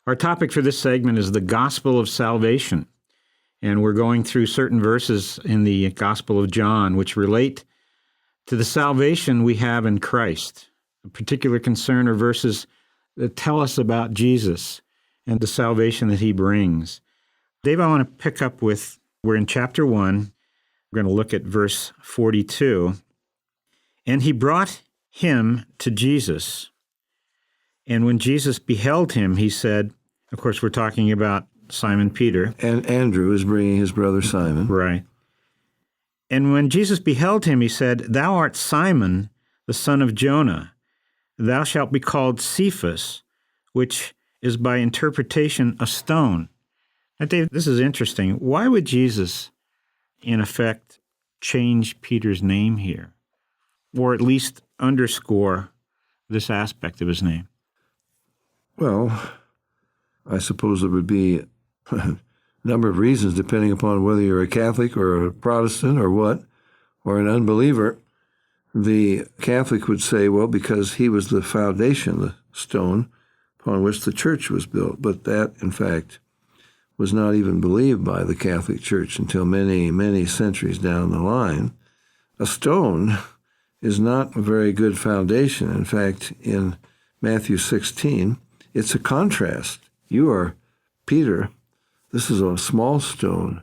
Our topic for this segment is the gospel of salvation. And we're going through certain verses in the Gospel of John which relate to the salvation we have in Christ. A particular concern are verses that tell us about Jesus and the salvation that he brings. Dave, I want to pick up with, we're in chapter 1. We're going to look at verse 42. And he brought him to Jesus. And when Jesus beheld him, he said, of course, we're talking about Simon Peter. And Andrew is bringing his brother Simon. Right. And when Jesus beheld him, he said, Thou art Simon, the son of Jonah. Thou shalt be called Cephas, which is by interpretation a stone. Now, Dave, this is interesting. Why would Jesus, in effect, change Peter's name here? Or at least underscore this aspect of his name? Well, I suppose there would be a number of reasons, depending upon whether you're a Catholic or a Protestant or what, or an unbeliever. The Catholic would say, well, because he was the foundation, the stone upon which the church was built. But that, in fact, was not even believed by the Catholic Church until many, many centuries down the line. A stone is not a very good foundation. In fact, in Matthew 16, it's a contrast. You are Peter. This is a small stone.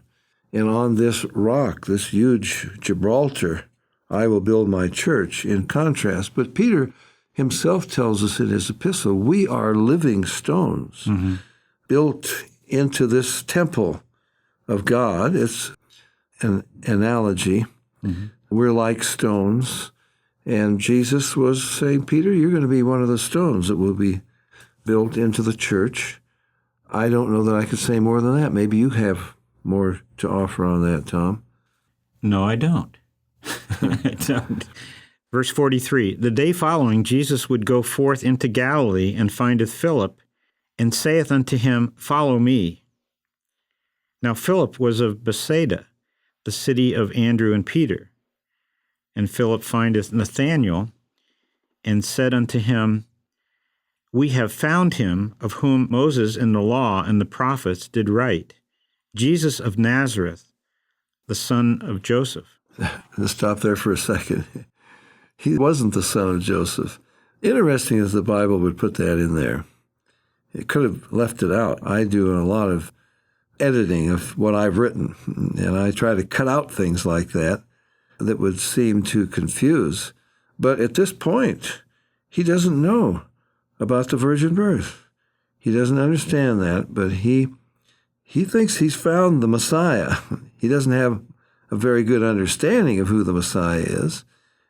And on this rock, this huge Gibraltar, I will build my church, in contrast. But Peter himself tells us in his epistle, we are living stones, built into this temple of God. It's an analogy. We're like stones. And Jesus was saying, Peter, you're going to be one of the stones that will be built into the church. I don't know that I could say more than that. Maybe you have more to offer on that, Tom. No, I don't. I don't. Verse 43, The day following, Jesus would go forth into Galilee, and findeth Philip, and saith unto him, Follow me. Now Philip was of Bethsaida, the city of Andrew and Peter. And Philip findeth Nathaniel, and said unto him, We have found him, of whom Moses in the law and the prophets did write, Jesus of Nazareth, the son of Joseph. Let's stop there for a second. He wasn't the son of Joseph. Interesting as the Bible would put that in there. It could have left it out. I do a lot of editing of what I've written, and I try to cut out things like that would seem to confuse. But at this point, he doesn't know about the virgin birth. He doesn't understand that, but he thinks he's found the Messiah. He doesn't have a very good understanding of who the Messiah is.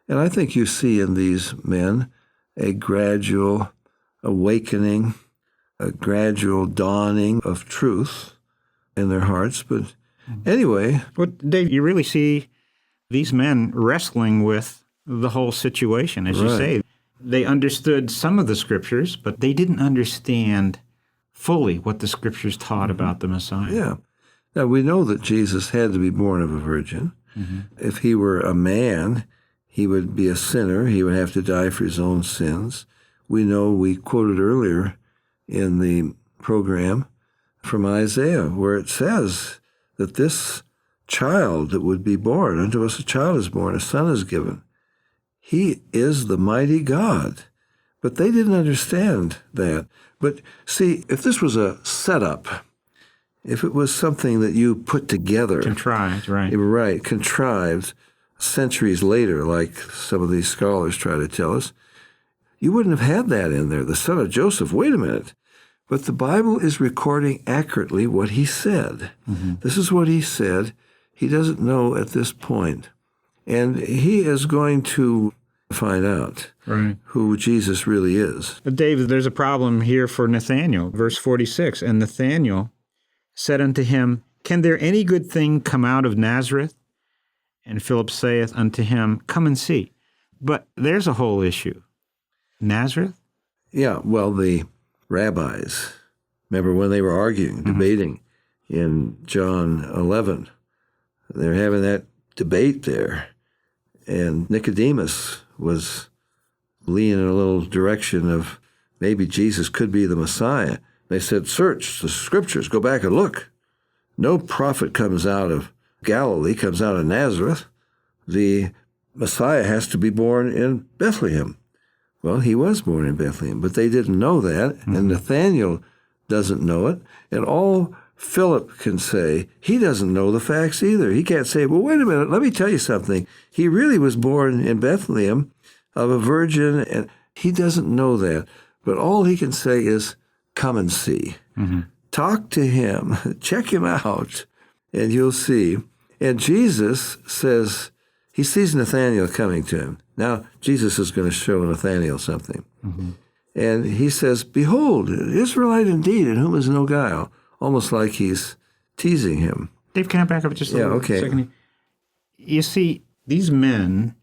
And I think you see in these men a gradual awakening, a gradual dawning of truth in their hearts. But anyway. Well, Dave, you really see these men wrestling with the whole situation, as you say. They understood some of the Scriptures, but they didn't understand fully what the Scriptures taught about the Messiah. Yeah. Now, we know that Jesus had to be born of a virgin. If he were a man, he would be a sinner. He would have to die for his own sins. We know, we quoted earlier in the program from Isaiah, where it says that this child that would be born, unto us a child is born, a son is given. He is the mighty God. But they didn't understand that. But see, if this was a setup, if it was something that you put together. Contrived, right. Right, contrived centuries later, like some of these scholars try to tell us, you wouldn't have had that in there. The son of Joseph, wait a minute. But the Bible is recording accurately what he said. This is what he said. He doesn't know at this point. And he is going to find out who Jesus really is. But David, there's a problem here for Nathaniel. Verse 46, And Nathaniel said unto him, Can there any good thing come out of Nazareth? And Philip saith unto him, Come and see. But there's a whole issue. Nazareth? Yeah, well, the rabbis, remember when they were arguing, debating in John 11, they're having that debate there. And Nicodemus was leaning in a little direction of maybe Jesus could be the Messiah. They said, search the scriptures, go back and look. No prophet comes out of Galilee, comes out of Nazareth. The Messiah has to be born in Bethlehem. Well, he was born in Bethlehem, but they didn't know that, and Nathaniel doesn't know it. And all Philip can say, he doesn't know the facts either. He can't say, well, wait a minute, let me tell you something. He really was born in Bethlehem of a virgin, and he doesn't know that. But all he can say is, come and see. Talk to him, check him out, and you'll see. And Jesus says, he sees Nathaniel coming to him. Now, Jesus is going to show Nathaniel something. And he says, behold, an Israelite indeed, in whom is no guile, almost like he's teasing him. Dave, can I back up just a little second? You see, these men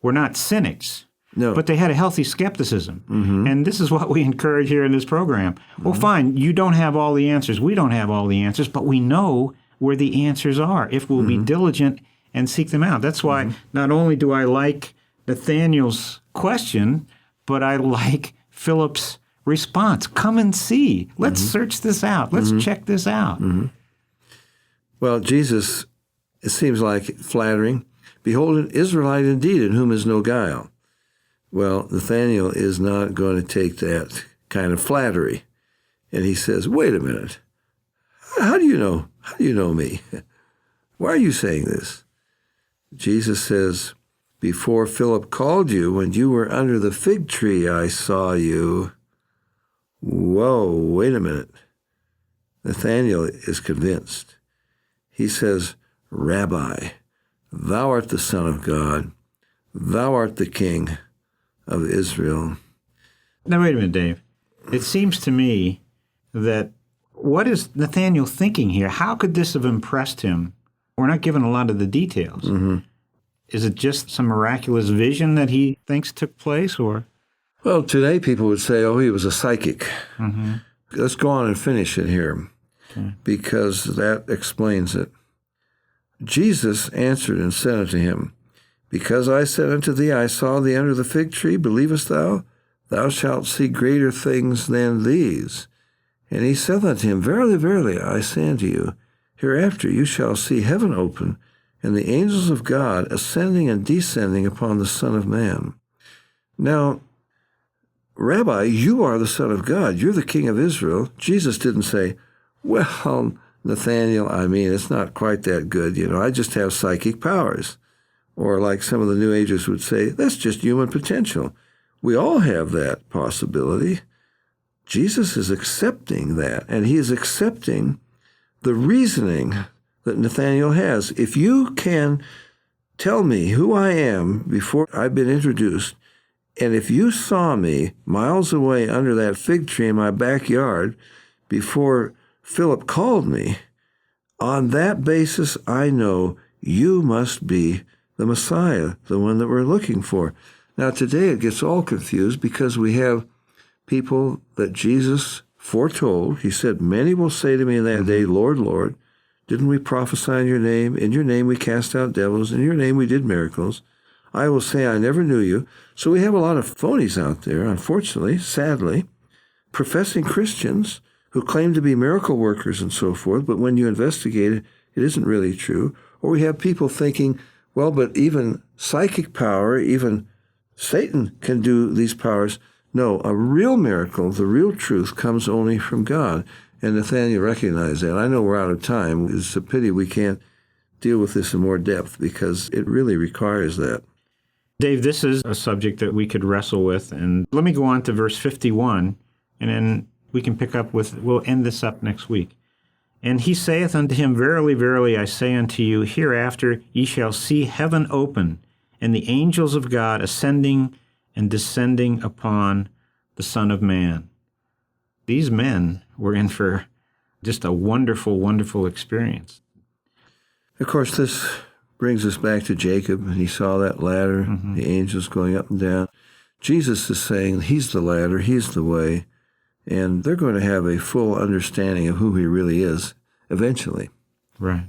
were not cynics. No. But they had a healthy skepticism. And this is what we encourage here in this program. Well, fine, you don't have all the answers. We don't have all the answers, but we know where the answers are if we'll be diligent and seek them out. That's why not only do I like Nathaniel's question, but I like Philip's response. Come and see. Let's search this out. Let's check this out. Well, Jesus, it seems like flattering. Behold, an Israelite indeed, in whom is no guile. Well, Nathaniel is not going to take that kind of flattery. And he says, wait a minute. How do you know? How do you know me? Why are you saying this? Jesus says, before Philip called you, when you were under the fig tree, I saw you. Whoa, wait a minute. Nathaniel is convinced. He says, Rabbi, thou art the Son of God. Thou art the King of Israel. Now, wait a minute, Dave. It seems to me that what is Nathaniel thinking here? How could this have impressed him? We're not given a lot of the details. Is it just some miraculous vision that he thinks took place, or? Well, today people would say, oh, he was a psychic. Let's go on and finish it here, because that explains it. Jesus answered and said unto him, because I said unto thee, I saw thee under the fig tree, believest thou? Thou shalt see greater things than these. And he said unto him, verily, verily, I say unto you, hereafter you shall see heaven open, and the angels of God ascending and descending upon the Son of Man. Now, Rabbi, you are the Son of God. You're the King of Israel. Jesus didn't say, well, Nathaniel, I mean, it's not quite that good. You know, I just have psychic powers. Or like some of the New Agers would say, that's just human potential. We all have that possibility. Jesus is accepting that, and he is accepting the reasoning that Nathaniel has. If you can tell me who I am before I've been introduced, and if you saw me miles away under that fig tree in my backyard before Philip called me, on that basis I know you must be the Messiah, the one that we're looking for. Now, today it gets all confused because we have people that Jesus foretold. He said, many will say to me in that day, Lord, Lord, didn't we prophesy in your name? In your name we cast out devils. In your name we did miracles. I will say, I never knew you. So we have a lot of phonies out there, unfortunately, sadly, professing Christians who claim to be miracle workers and so forth, but when you investigate it, it isn't really true. Or we have people thinking, well, but even psychic power, even Satan can do these powers. No, a real miracle, the real truth, comes only from God. And Nathaniel recognized that. I know we're out of time. It's a pity we can't deal with this in more depth because it really requires that. Dave, this is a subject that we could wrestle with. And let me go on to verse 51, and then we can pick up with, we'll end this up next week. And he saith unto him, verily, verily, I say unto you, hereafter ye shall see heaven open, and the angels of God ascending and descending upon the Son of Man. These men were in for just a wonderful, wonderful experience. Of course, this brings us back to Jacob, and he saw that ladder, the angels going up and down. Jesus is saying he's the ladder, he's the way, and they're going to have a full understanding of who he really is eventually. Right.